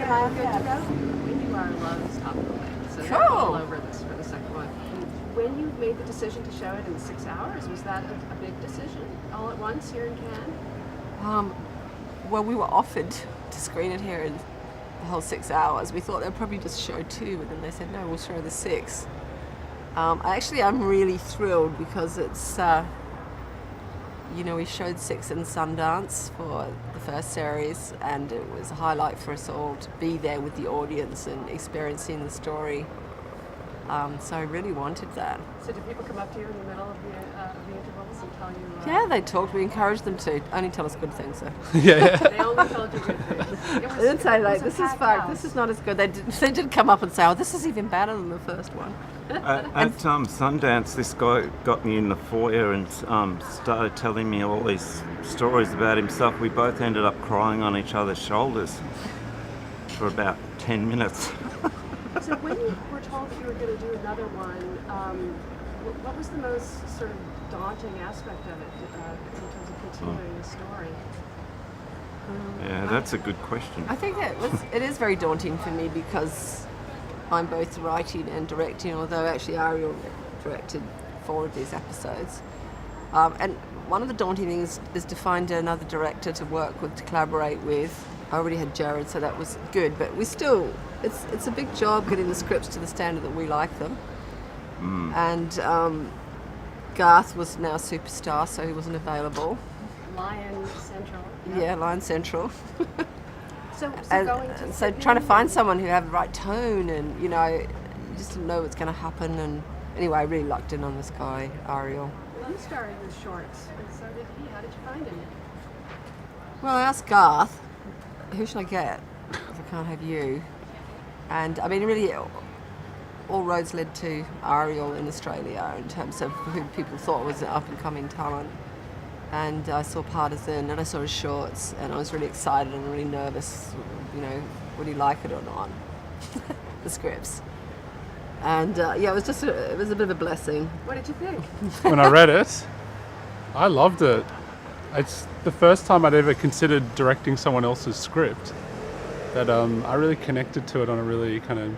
have. Good to go? We knew our loves top of the list, so Cool. they're all over this for the second one. When you made the decision to show it in 6 hours, was that a big decision all at once here in Cannes? Well, we were offered to screen it here in the whole 6 hours. We thought they'd probably just show 2, but then they said, no, we'll show the 6. I'm really thrilled because it's, we showed 6 in Sundance for the first series, and it was a highlight for us all to be there with the audience and experiencing the story. So I really wanted that. So did people come up to you in the middle of the intervals and tell you? Yeah, they talked. We encouraged them to. Only tell us good things, though. Yeah. They only told you good things. They didn't say, like, this is fucked, this is not as good. They did come up and say, oh, this is even better than the first one. At Sundance, this guy got me in the foyer and started telling me all these stories about himself. We both ended up crying on each other's shoulders for about 10 minutes. So when you were told you were going to do another one, what was the most sort of daunting aspect of it in terms of continuing the story? Yeah, that's a good question. I think it is very daunting for me because I'm both writing and directing, although actually Ariel directed 4 of these episodes. And one of the daunting things is to find another director to work with, to collaborate with. I already had Gerard, so that was good, but we still, it's a big job getting the scripts to the standard that we like them. And Garth was now a superstar, so he wasn't available. Lion Central. Yeah, Lion Central. So trying to find someone who had the right tone, and you just didn't know what's going to happen. And anyway, I really lucked in on this guy, Ariel. You started with shorts, and so did he. How did you find him? Well, I asked Garth, who should I get if I can't have you? And I mean, really, all roads led to Ariel in Australia in terms of who people thought was an up-and-coming talent. And I saw Partisan, and I saw his shorts, and I was really excited and really nervous, would he like it or not, the scripts. And it was it was a bit of a blessing. What did you think? When I read it, I loved it. It's the first time I'd ever considered directing someone else's script. That I really connected to it on a really kind of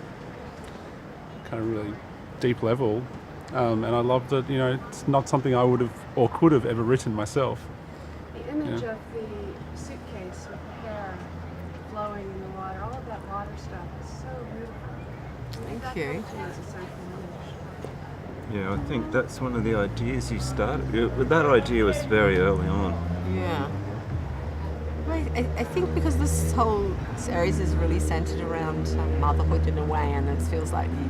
really deep level. And I love that, it's not something I would have or could have ever written myself. The image of the suitcase with the hair flowing in the water, all of that water stuff is so beautiful. Thank you. As a central image. Yeah, I think that's one of the ideas you started. That idea was very early on. Yeah. I think because this whole series is really centered around motherhood in a way, and it feels like the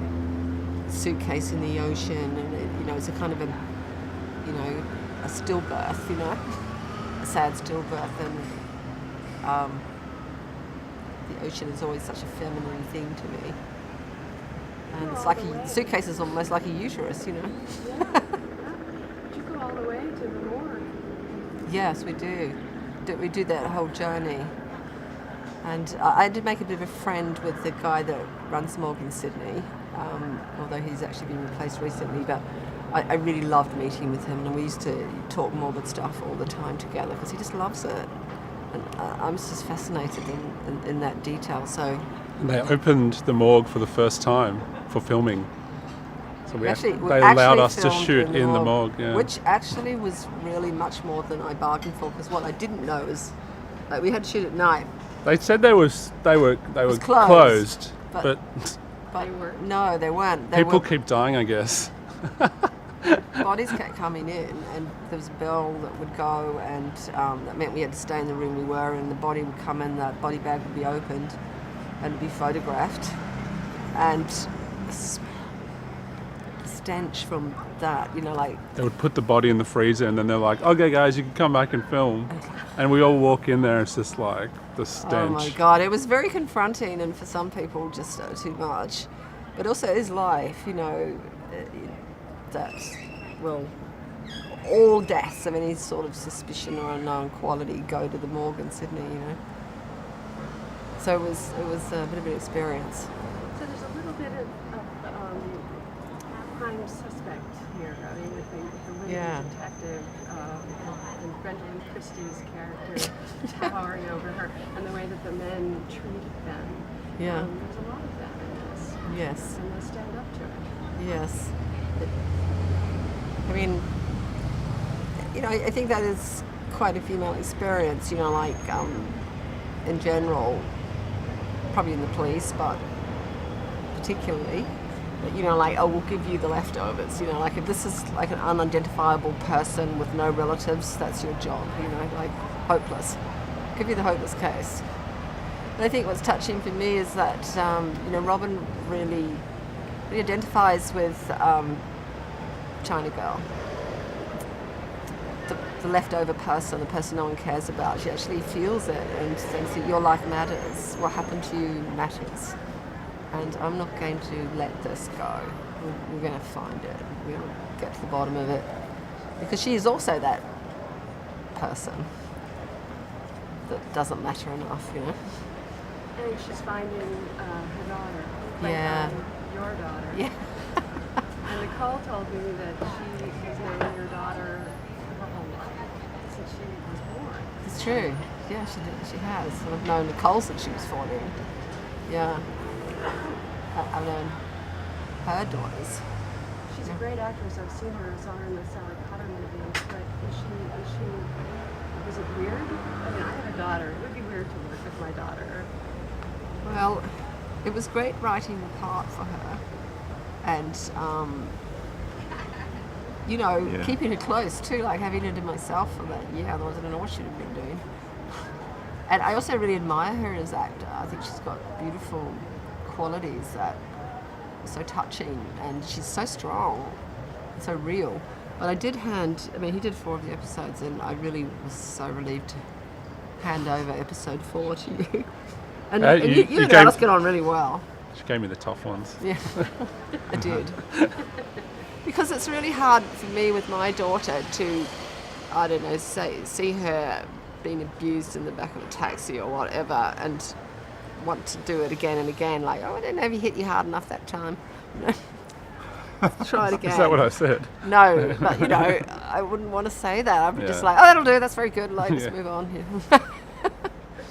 suitcase in the ocean, and it's a kind of a stillbirth, a sad stillbirth, and the ocean is always such a feminine thing to me, and it's like the suitcase is almost like a uterus, Yeah. Did you go all the way to the morgue? Yes, we do. We do that whole journey. And I did make a bit of a friend with the guy that runs the morgue in Sydney, although he's actually been replaced recently. But I really loved meeting with him, and we used to talk morbid stuff all the time together because he just loves it. And I'm just fascinated in that detail. So They opened the morgue for the first time for filming. So we they allowed us to shoot in the morgue, yeah. Which actually was really much more than I bargained for, because what I didn't know is we had to shoot at night. They said they were closed, but no, they weren't. People keep dying, I guess. Bodies kept coming in, and there was a bell that would go, and that meant we had to stay in the room we were in. The body would come in, that body bag would be opened, and be photographed, and stench from that, They would put the body in the freezer, and then they're like, okay guys, you can come back and film. And we all walk in there, it's just like the stench. Oh my God, it was very confronting, and for some people just too much. But also it is life, that, well, all deaths of any sort of suspicion or unknown quality go to the morgue in Sydney, So it was a bit of an experience. So there's a little bit of prime suspect here. I mean, with the living detective and Brendan Christie's character towering over her, and the way that the men treated them. Yeah. There's a lot of that in this. Yes. And they stand up to it. Yes. I mean, I think that is quite a female experience, like in general, probably in the police, but particularly. But, like, oh, we'll give you the leftovers, like if this is like an unidentifiable person with no relatives, that's your job, like hopeless. Give you the hopeless case. And I think what's touching for me is that, Robin really identifies with China Girl. The leftover person, the person no one cares about. She actually feels it and thinks that your life matters. What happened to you matters. And I'm not going to let this go. We're going to find it. We're going to get to the bottom of it. Because she is also that person that doesn't matter enough, And she's finding her daughter. Yeah. Your daughter. Yeah. And Nicole told me that she has known your daughter her whole life since she was born. It's true. Yeah, she did. She has. And I've known Nicole since she was 14. Yeah. I've known her daughters. She's a great actress. I've seen her. I saw her in the Sally Potter movie. But was it weird? I mean, I have a daughter. It would be weird to work with my daughter. Well, it was great writing the part for her. And, Yeah. keeping her close too, like having her to myself for that year, otherwise I don't know what she'd have been doing. And I also really admire her as an actor. I think she's got beautiful qualities that are so touching, and she's so strong, so real. But I did he did 4 of the episodes, and I really was so relieved to hand over episode 4 to you. And, you and Alice get on really well. She gave me the tough ones. Yeah, I did. Because it's really hard for me with my daughter to, I don't know, see her being abused in the back of a taxi or whatever and want to do it again and again. Like, oh, I don't know if he hit you hard enough that time. Try it again. Is that what I said? No, but I wouldn't want to say that. I'd be just Yeah. like, oh, that'll do. That's very good. Like, let's Yeah. move on. Yeah.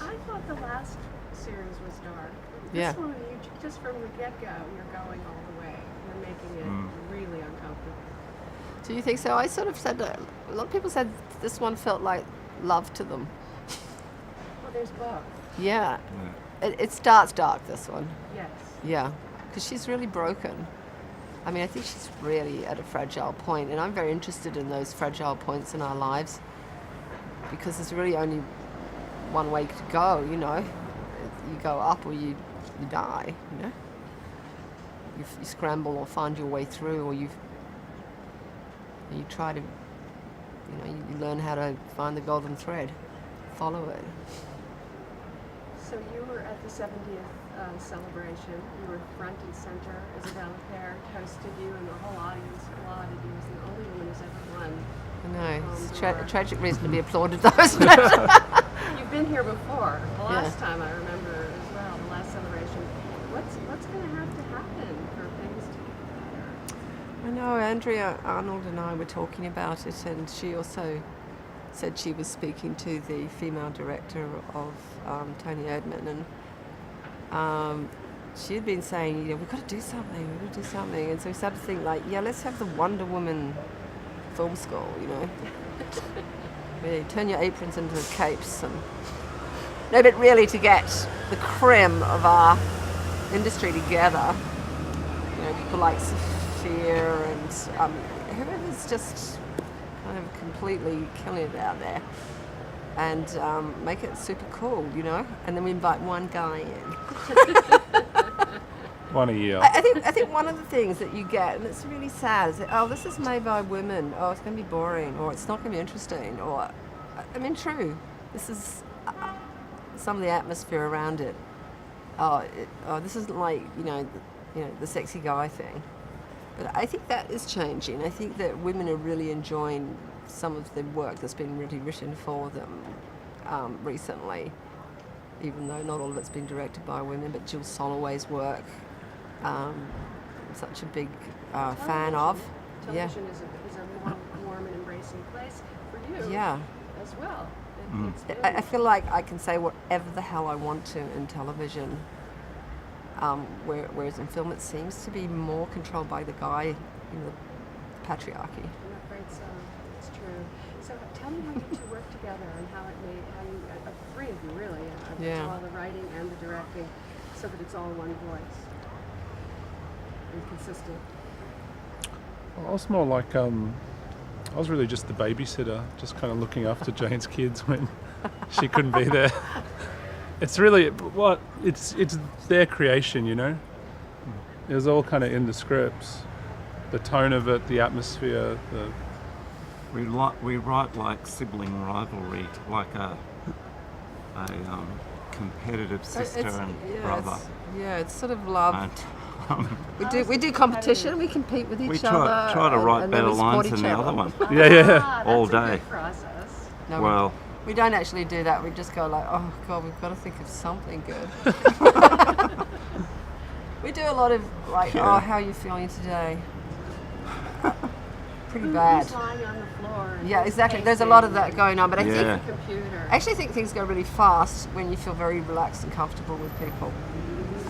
I thought the last series was dark. Yeah. This one, just from the get-go, you're going all the way. You're making it really uncomfortable. Do you think so? I sort of said that. A lot of people said this one felt like love to them. Well, there's both. Yeah. It starts dark, this one. Yes. Yeah. Because she's really broken. I mean, I think she's really at a fragile point, and I'm very interested in those fragile points in our lives because there's really only one way to go, You go up or you die, You scramble or find your way through, or you try to, you learn how to find the golden thread, follow it. So you were at the 70th celebration. You were front and center. Isabelle Huppert hosted you, and the whole audience applauded you as the only woman who's ever won. I know, it's a Door. tragic reason to be applauded though, isn't it? You've been here before. The last time I remember as well, the last celebration. What's going to have to happen for things to get better? I know, Andrea Arnold and I were talking about it, and she also said she was speaking to the female director of Tony Erdmann, and she had been saying, we've got to do something, and so we started to think like, let's have the Wonder Woman film school, Really turn your aprons into capes, and no, but really to get the creme of our industry together, people like Sophia and whoever's just kind of completely killing it out there, and make it super cool, and then we invite one guy in. One a year. I think one of the things that you get, and it's really sad, is that, this is made by women, it's going to be boring, or it's not going to be interesting, or, true, this is some of the atmosphere around it. This isn't like, the sexy guy thing. But I think that is changing. I think that women are really enjoying some of the work that's been really written for them recently, even though not all of it's been directed by women, but Jill Soloway's work, I'm such a big fan of. Television is a more warm and embracing place for you as well. I feel like I can say whatever the hell I want to in television, Whereas in film it seems to be more controlled by the guy in the patriarchy. I'm afraid so. It's true. So tell me how you two work together and how you, three of you really, Yeah. all the writing and the directing, so that it's all one voice and consistent. Well, I was more like I was really just the babysitter, just kind of looking after Jane's kids when she couldn't be there. It's really it's their creation, you know. It was all kind of in the scripts, the tone of it, the atmosphere. We write like sibling rivalry, like a competitive sister and brother. It's sort of love. And We do competition. We compete with each other. try to write and then better we support lines than each the other. other one. Yeah. All That's a day. good process. No, Well, we don't actually do that. We just go like, oh God, we've got to think of something good. We do a lot of like, Yeah. oh, how are you feeling today? Pretty bad. Who's lying on the floor? and Yeah, who's exactly. There's a lot of that pacing going on, but I Yeah. think the computer. I actually think things go really fast when you feel very relaxed and comfortable with people,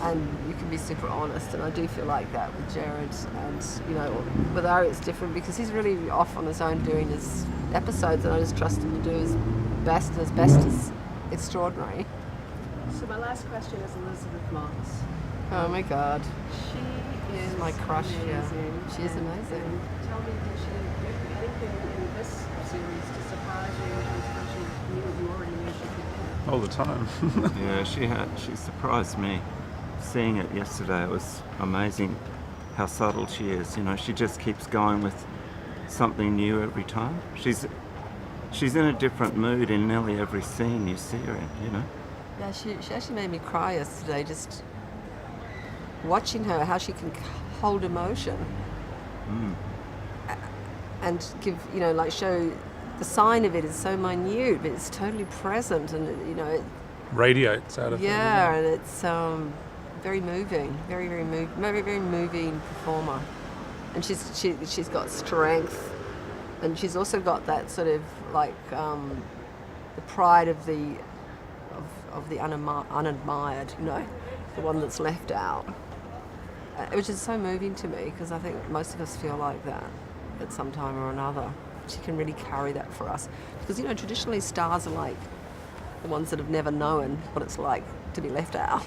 and you can be super honest. And I do feel like that with Gerard, and you know, with Ariel it's different because he's really off on his own doing his episodes, and I just trust him to do his best as extraordinary. So my last question is Elizabeth Moss. Oh my God, She is my crush. amazing. Yeah, she is And- amazing. and tell me, did she do anything in this series to surprise you or she you already knew she could do? All the time. yeah, she surprised me. Seeing it yesterday, it was amazing how subtle she is. You know, she just keeps going with something new every time. She's in a different mood in nearly every scene you see her in. You know. Yeah, she actually made me cry yesterday just watching her, how she can hold emotion and give, you know, like show the sign of it is so minute, but it's totally present, and you know, Radiates out of yeah, her. and it's very moving, very moving performer, and she's got strength, and she's also got that sort of like the pride of the unadmired, you know, the one that's left out, which is so moving to me because I think most of us feel like that at some time or another. She can really carry that for us because, you know, traditionally stars are like the ones that have never known what it's like to be left out.